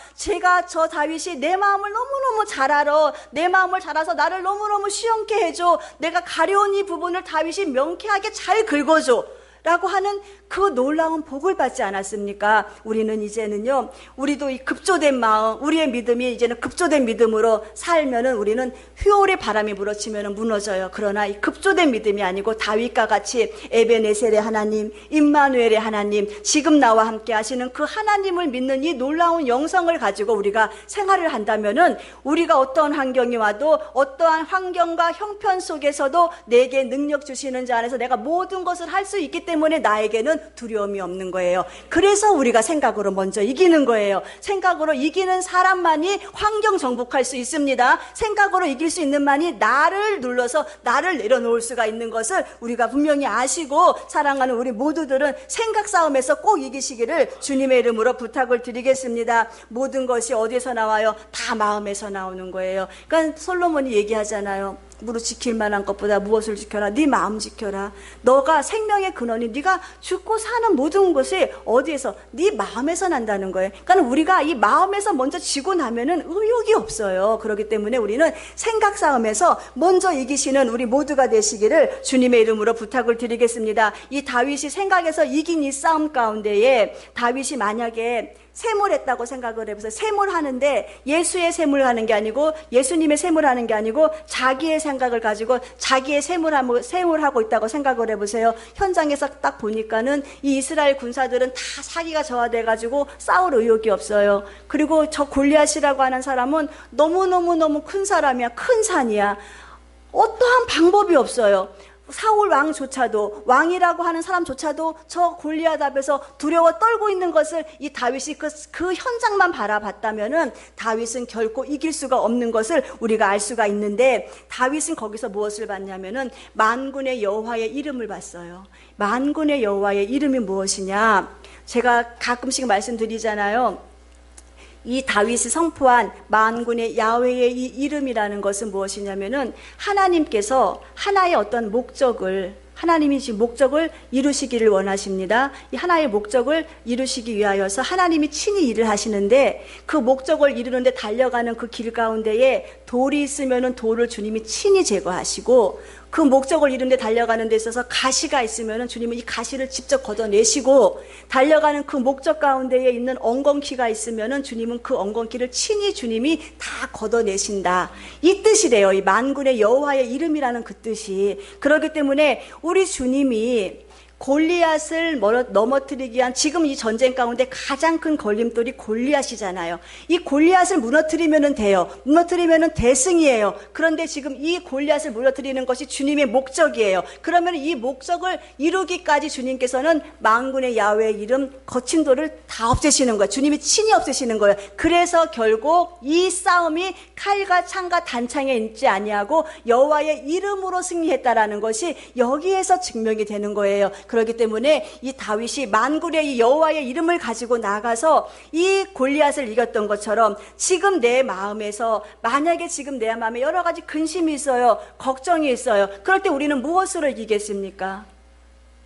A: 저 다윗이 내 마음을 너무너무 잘 알아. 내 마음을 잘 알아서 나를 너무너무 시원케 해줘. 내가 가려운 이 부분을 다윗이 명쾌하게 잘 긁어줘 라고 하는 그 놀라운 복을 받지 않았습니까? 우리는 이제는요, 우리도 이 급조된 마음, 우리의 믿음이 이제는 급조된 믿음으로 살면은 우리는 휘오리 바람이 불어치면은 무너져요. 그러나 이 급조된 믿음이 아니고 다윗과 같이 에베네셀의 하나님, 임마누엘의 하나님, 지금 나와 함께 하시는 그 하나님을 믿는 이 놀라운 영성을 가지고 우리가 생활을 한다면은 우리가 어떠한 환경이 와도 어떠한 환경과 형편 속에서도 내게 능력 주시는 자 안에서 내가 모든 것을 할 수 있기 때문에 나에게는 두려움이 없는 거예요. 그래서 우리가 생각으로 먼저 이기는 거예요. 생각으로 이기는 사람만이 환경 정복할 수 있습니다. 생각으로 이길 수 있는 만이 나를 눌러서 나를 내려놓을 수가 있는 것을 우리가 분명히 아시고, 사랑하는 우리 모두들은 생각 싸움에서 꼭 이기시기를 주님의 이름으로 부탁을 드리겠습니다. 모든 것이 어디서 나와요? 다 마음에서 나오는 거예요. 그러니까 솔로몬이 얘기하잖아요. 무릇 지킬 만한 것보다 무엇을 지켜라? 네 마음 지켜라. 너가 생명의 근원이 네가 죽고 사는 모든 것이 어디에서? 네 마음에서 난다는 거예요. 그러니까 우리가 이 마음에서 먼저 지고 나면은 의욕이 없어요. 그렇기 때문에 우리는 생각 싸움에서 먼저 이기시는 우리 모두가 되시기를 주님의 이름으로 부탁을 드리겠습니다. 이 다윗이 생각에서 이긴 이 싸움 가운데에 다윗이 만약에 세물했다고 생각을 해보세요. 세물하는데 예수의 세물하는 게 아니고 예수님의 세물하는 게 아니고 자기의 생각을 가지고 자기의 세물하고 있다고 생각을 해보세요. 현장에서 딱 보니까는 이 이스라엘 군사들은 다 사기가 저하돼가지고 싸울 의욕이 없어요. 그리고 저 골리앗이라고 하는 사람은 너무너무 큰 사람이야. 큰 산이야. 어떠한 방법이 없어요. 사울 왕조차도, 왕이라고 하는 사람조차도 저 골리앗 앞에서 두려워 떨고 있는 것을 이 다윗이 그 현장만 바라봤다면은 다윗은 결코 이길 수가 없는 것을 우리가 알 수가 있는데, 다윗은 거기서 무엇을 봤냐면은 만군의 여호와의 이름을 봤어요. 만군의 여호와의 이름이 무엇이냐? 제가 가끔씩 말씀드리잖아요. 이 다윗이 선포한 만군의 야훼의 이 이름이라는 것은 무엇이냐면은 하나님께서 하나의 어떤 목적을, 하나님이 지금 목적을 이루시기를 원하십니다. 이 하나의 목적을 이루시기 위하여서 하나님이 친히 일을 하시는데, 그 목적을 이루는데 달려가는 그 길 가운데에 돌이 있으면은 돌을 주님이 친히 제거하시고, 그 목적을 이루는데 달려가는 데 있어서 가시가 있으면은 주님은 이 가시를 직접 걷어내시고, 달려가는 그 목적 가운데에 있는 엉겅퀴가 있으면은 주님은 그 엉겅퀴를 친히 주님이 다 걷어내신다. 이 뜻이래요. 이 만군의 여호와의 이름이라는 그 뜻이. 그렇기 때문에 우리 주님이 골리앗을 넘어뜨리기 위한 지금 이 전쟁 가운데 가장 큰 걸림돌이 골리앗이잖아요. 이 골리앗을 무너뜨리면 돼요. 무너뜨리면 대승이에요. 그런데 지금 이 골리앗을 무너뜨리는 것이 주님의 목적이에요. 그러면 이 목적을 이루기까지 주님께서는 만군의 야훼의 이름 거친 돌을 다 없애시는 거예요. 주님이 친히 없애시는 거예요. 그래서 결국 이 싸움이 칼과 창과 단창에 있지 아니하고 여호와의 이름으로 승리했다라는 것이 여기에서 증명이 되는 거예요. 그렇기 때문에 이 다윗이 만군의 이 여호와의 이름을 가지고 나가서 이 골리앗을 이겼던 것처럼 지금 내 마음에서 만약에 지금 내 마음에 여러 가지 근심이 있어요. 걱정이 있어요. 그럴 때 우리는 무엇으로 이기겠습니까?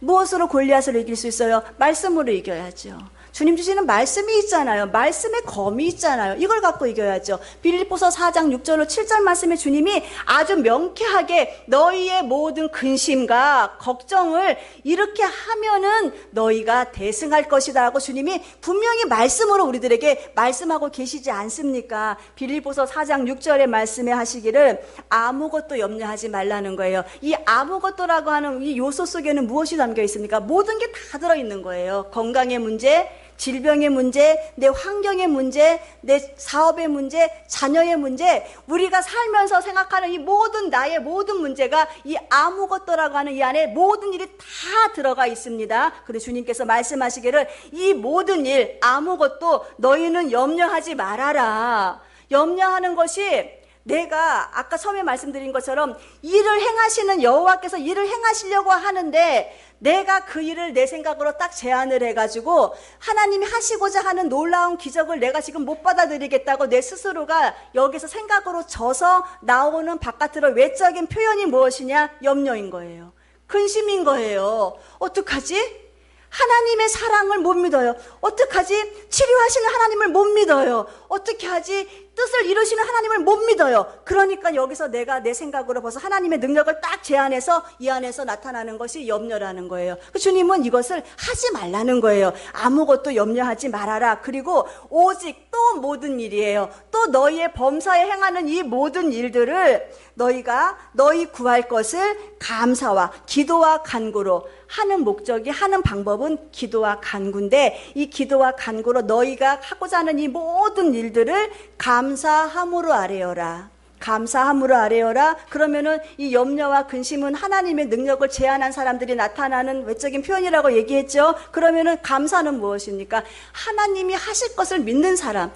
A: 무엇으로 골리앗을 이길 수 있어요? 말씀으로 이겨야죠. 주님 주시는 말씀이 있잖아요. 말씀의 검이 있잖아요. 이걸 갖고 이겨야죠. 빌립보서 4장 6절로 7절 말씀에 주님이 아주 명쾌하게 너희의 모든 근심과 걱정을 이렇게 하면은 너희가 대승할 것이다 라고 주님이 분명히 말씀으로 우리들에게 말씀하고 계시지 않습니까? 빌립보서 4장 6절의 말씀에 하시기를 아무것도 염려하지 말라는 거예요. 이 아무것도라고 하는 이 요소 속에는 무엇이 담겨 있습니까? 모든 게 다 들어있는 거예요. 건강의 문제, 질병의 문제, 내 환경의 문제, 내 사업의 문제, 자녀의 문제, 우리가 살면서 생각하는 이 모든 나의 모든 문제가 이 아무것도라고 하는 이 안에 모든 일이 다 들어가 있습니다. 그런데 주님께서 말씀하시기를 이 모든 일 아무것도 너희는 염려하지 말아라. 염려하는 것이 내가 아까 처음에 말씀드린 것처럼 일을 행하시는 여호와께서 일을 행하시려고 하는데 내가 그 일을 내 생각으로 딱 제안을 해가지고 하나님이 하시고자 하는 놀라운 기적을 내가 지금 못 받아들이겠다고 내 스스로가 여기서 생각으로 져서 나오는 바깥으로 외적인 표현이 무엇이냐? 염려인 거예요. 근심인 거예요. 어떡하지? 하나님의 사랑을 못 믿어요. 어떡하지? 치료하시는 하나님을 못 믿어요. 어떻게 하지? 뜻을 이루시는 하나님을 못 믿어요. 그러니까 여기서 내가 내 생각으로 벌써 하나님의 능력을 딱 제안해서 이 안에서 나타나는 것이 염려라는 거예요. 주님은 이것을 하지 말라는 거예요. 아무것도 염려하지 말아라. 그리고 오직 또 모든 일이에요. 또 너희의 범사에 행하는 이 모든 일들을 너희가 너희 구할 것을 감사와 기도와 간구로 하는 목적이 하는 방법은 기도와 간구인데 이 기도와 간구로 너희가 하고자 하는 이 모든 일들을 감사함으로 아뢰어라. 감사함으로 아뢰어라. 그러면은 이 염려와 근심은 하나님의 능력을 제한한 사람들이 나타나는 외적인 표현이라고 얘기했죠. 그러면은 감사는 무엇입니까? 하나님이 하실 것을 믿는 사람.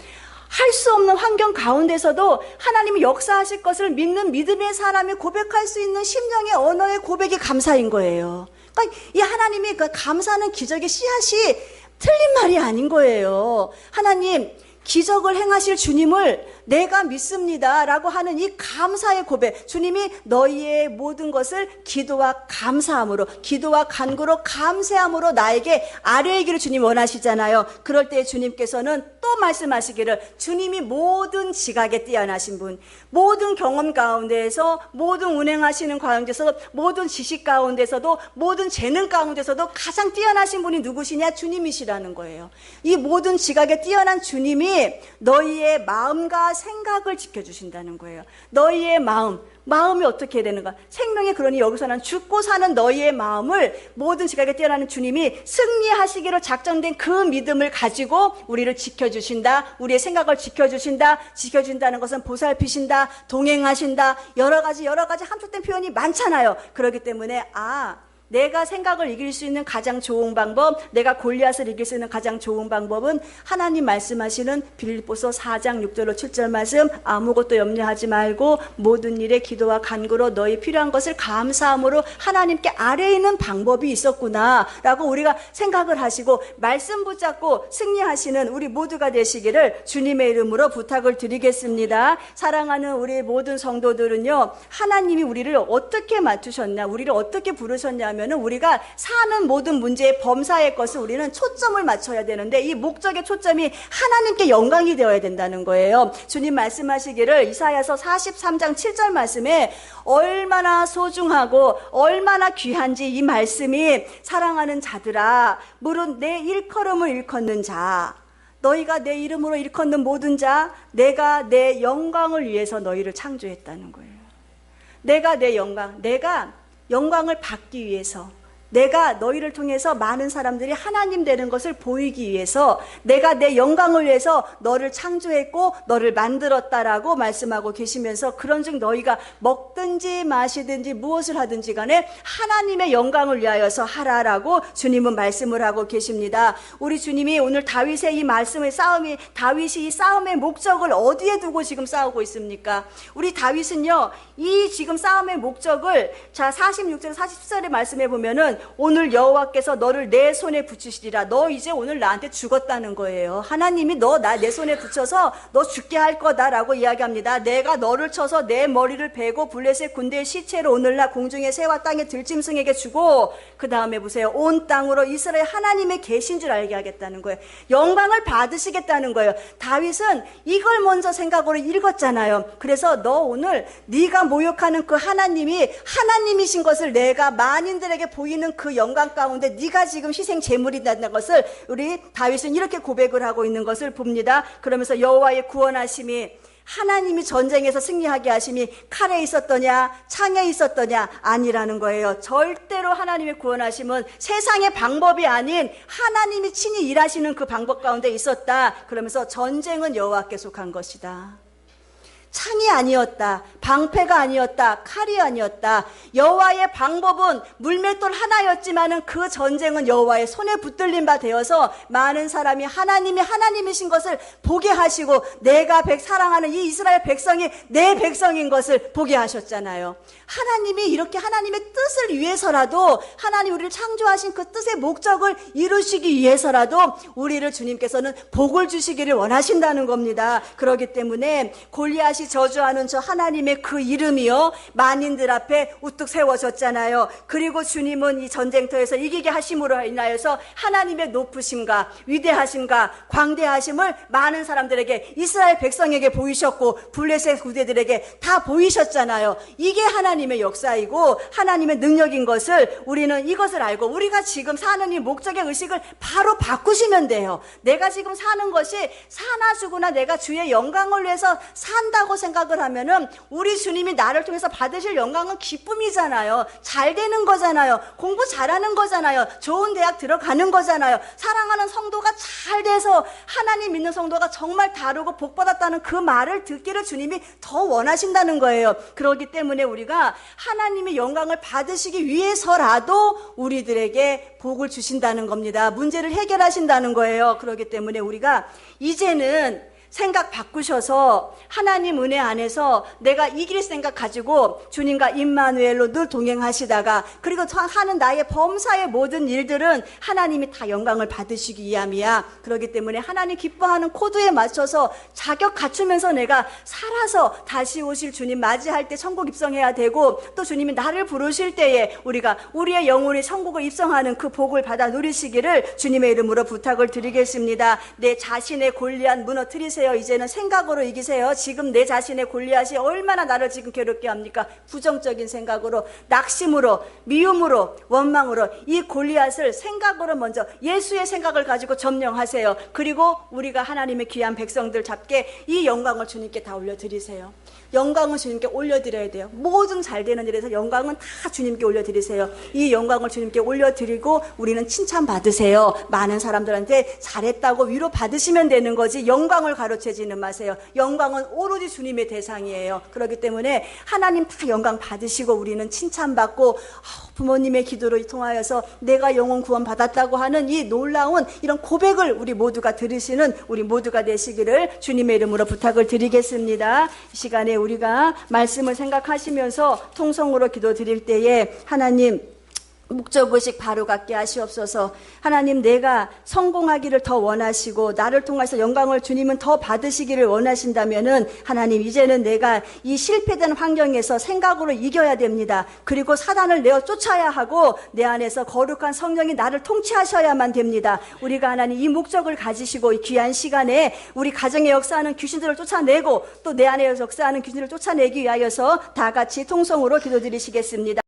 A: 할 수 없는 환경 가운데서도 하나님이 역사하실 것을 믿는 믿음의 사람이 고백할 수 있는 심령의 언어의 고백이 감사인 거예요. 그러니까 이 하나님이 그 감사는 기적의 씨앗이 틀린 말이 아닌 거예요. 하나님 기적을 행하실 주님을 내가 믿습니다 라고 하는 이 감사의 고백, 주님이 너희의 모든 것을 기도와 감사함으로, 기도와 간구로 감사함으로 나에게 아뢰기를 주님 원하시잖아요. 그럴 때 주님께서는 또 말씀하시기를 주님이 모든 지각에 뛰어나신 분, 모든 경험 가운데에서, 모든 운행하시는 가운데서, 모든 지식 가운데서도, 모든 재능 가운데서도 가장 뛰어나신 분이 누구시냐? 주님이시라는 거예요. 이 모든 지각에 뛰어난 주님이 너희의 마음과 생각을 지켜주신다는 거예요. 너희의 마음이 어떻게 되는가? 생명의 그러니 여기서는 죽고 사는 너희의 마음을 모든 지각에 뛰어나는 주님이 승리하시기로 작정된 그 믿음을 가지고 우리를 지켜주신다. 우리의 생각을 지켜주신다. 지켜준다는 것은 보살피신다. 동행하신다. 여러 가지 함축된 표현이 많잖아요. 그렇기 때문에 내가 생각을 이길 수 있는 가장 좋은 방법, 내가 골리앗을 이길 수 있는 가장 좋은 방법은 하나님 말씀하시는 빌립보서 4장 6절로 7절 말씀, 아무것도 염려하지 말고 모든 일에 기도와 간구로 너희 필요한 것을 감사함으로 하나님께 아뢰는 방법이 있었구나 라고 우리가 생각을 하시고 말씀 붙잡고 승리하시는 우리 모두가 되시기를 주님의 이름으로 부탁을 드리겠습니다. 사랑하는 우리 모든 성도들은요, 하나님이 우리를 어떻게 맞추셨냐, 우리를 어떻게 부르셨냐 하면은 우리가 사는 모든 문제의 범사의 것을 우리는 초점을 맞춰야 되는데 이 목적의 초점이 하나님께 영광이 되어야 된다는 거예요. 주님 말씀하시기를 이사야서 43장 7절 말씀에 얼마나 소중하고 얼마나 귀한지 이 말씀이 사랑하는 자들아 물은 내 일컬음을 일컫는 자 너희가 내 이름으로 일컫는 모든 자 내가 내 영광을 위해서 너희를 창조했다는 거예요. 내가 내 영광을 받기 위해서 내가 너희를 통해서 많은 사람들이 하나님 되는 것을 보이기 위해서 내가 내 영광을 위해서 너를 창조했고 너를 만들었다라고 말씀하고 계시면서 그런즉 너희가 먹든지 마시든지 무엇을 하든지 간에 하나님의 영광을 위하여서 하라라고 주님은 말씀을 하고 계십니다. 우리 주님이 오늘 다윗의 이 말씀의 싸움이, 다윗이 이 싸움의 목적을 어디에 두고 지금 싸우고 있습니까? 우리 다윗은요, 이 지금 싸움의 목적을 46절 40절의 말씀해 보면은 오늘 여호와께서 너를 내 손에 붙이시리라. 너 이제 오늘 나한테 죽었다는 거예요. 하나님이 너 내 손에 붙여서 너 죽게 할 거다라고 이야기합니다. 내가 너를 쳐서 내 머리를 베고 블레셋 군대의 시체를 오늘날 공중의 새와 땅의 들짐승에게 주고 그 다음에 보세요. 온 땅으로 이스라엘 하나님의 계신 줄 알게 하겠다는 거예요. 영광을 받으시겠다는 거예요. 다윗은 이걸 먼저 생각으로 읽었잖아요. 그래서 너 오늘 네가 모욕하는 그 하나님이 하나님이신 것을 내가 만인들에게 보이는 그 영광 가운데 네가 지금 희생 제물이라는 것을 우리 다윗은 이렇게 고백을 하고 있는 것을 봅니다. 그러면서 여호와의 구원하심이 하나님이 전쟁에서 승리하게 하심이 칼에 있었더냐 창에 있었더냐 아니라는 거예요. 절대로 하나님의 구원하심은 세상의 방법이 아닌 하나님이 친히 일하시는 그 방법 가운데 있었다. 그러면서 전쟁은 여호와께 속한 것이다. 창이 아니었다. 방패가 아니었다. 칼이 아니었다. 여호와의 방법은 물맷돌 하나였지만은 그 전쟁은 여호와의 손에 붙들린 바 되어서 많은 사람이 하나님이 하나님이신 것을 보게 하시고 내가 사랑하는 이 이스라엘 백성이 내 백성인 것을 보게 하셨잖아요. 하나님이 이렇게 하나님의 뜻을 위해서라도 하나님 우리를 창조하신 그 뜻의 목적을 이루시기 위해서라도 우리를 주님께서는 복을 주시기를 원하신다는 겁니다. 그렇기 때문에 골리앗이 저주하는 저 하나님의 그 이름이요 만인들 앞에 우뚝 세워졌잖아요. 그리고 주님은 이 전쟁터에서 이기게 하심으로 인하여서 하나님의 높으심과 위대하심과 광대하심을 많은 사람들에게 이스라엘 백성에게 보이셨고 블레셋 군대들에게 다 보이셨잖아요. 이게 하나님의 역사이고 하나님의 능력인 것을 우리는 이것을 알고 우리가 지금 사는 이 목적의 의식을 바로 바꾸시면 돼요. 내가 지금 사는 것이 사나 죽으나 내가 주의 영광을 위해서 산다고 생각을 하면은 우리 주님이 나를 통해서 받으실 영광은 기쁨이잖아요. 잘 되는 거잖아요. 공부 잘하는 거잖아요. 좋은 대학 들어가는 거잖아요. 사랑하는 성도가 잘 돼서 하나님 믿는 성도가 정말 다르고 복 받았다는 그 말을 듣기를 주님이 더 원하신다는 거예요. 그렇기 때문에 우리가 하나님의 영광을 받으시기 위해서라도 우리들에게 복을 주신다는 겁니다. 문제를 해결하신다는 거예요. 그렇기 때문에 우리가 이제는 생각 바꾸셔서 하나님 은혜 안에서 내가 이길 생각 가지고 주님과 임마누엘로 늘 동행하시다가 그리고 하는 나의 범사의 모든 일들은 하나님이 다 영광을 받으시기 위함이야. 그렇기 때문에 하나님 기뻐하는 코드에 맞춰서 자격 갖추면서 내가 살아서 다시 오실 주님 맞이할 때 천국 입성해야 되고 또 주님이 나를 부르실 때에 우리가 우리의 영혼이 천국을 입성하는 그 복을 받아 누리시기를 주님의 이름으로 부탁을 드리겠습니다. 내 자신의 골리앗 무너뜨리세요. 이제는 생각으로 이기세요. 지금 내 자신의 골리앗이 얼마나 나를 지금 괴롭게 합니까? 부정적인 생각으로, 낙심으로, 미움으로, 원망으로 이 골리앗을 생각으로 먼저 예수의 생각을 가지고 점령하세요. 그리고 우리가 하나님의 귀한 백성들 잡게 이 영광을 주님께 다 올려드리세요. 영광은 주님께 올려드려야 돼요. 모든 잘 되는 일에서 영광은 다 주님께 올려드리세요. 이 영광을 주님께 올려드리고 우리는 칭찬받으세요. 많은 사람들한테 잘했다고 위로 받으시면 되는 거지 영광을 가로채지는 마세요. 영광은 오로지 주님의 대상이에요. 그렇기 때문에 하나님 다 영광 받으시고 우리는 칭찬받고 부모님의 기도로 통하여서 내가 영혼 구원 받았다고 하는 이 놀라운 이런 고백을 우리 모두가 들으시는 우리 모두가 되시기를 주님의 이름으로 부탁을 드리겠습니다. 이 시간에 우리가 말씀을 생각하시면서 통성으로 기도 드릴 때에 하나님 목적의식 바로 갖게 하시옵소서. 하나님 내가 성공하기를 더 원하시고 나를 통해서 영광을 주님은 더 받으시기를 원하신다면은 하나님 이제는 내가 이 실패된 환경에서 생각으로 이겨야 됩니다. 그리고 사단을 내어 쫓아야 하고 내 안에서 거룩한 성령이 나를 통치하셔야만 됩니다. 우리가 하나님 이 목적을 가지시고 이 귀한 시간에 우리 가정에 역사하는 귀신들을 쫓아내고 또 내 안에 역사하는 귀신들을 쫓아내기 위하여서 다 같이 통성으로 기도드리시겠습니다.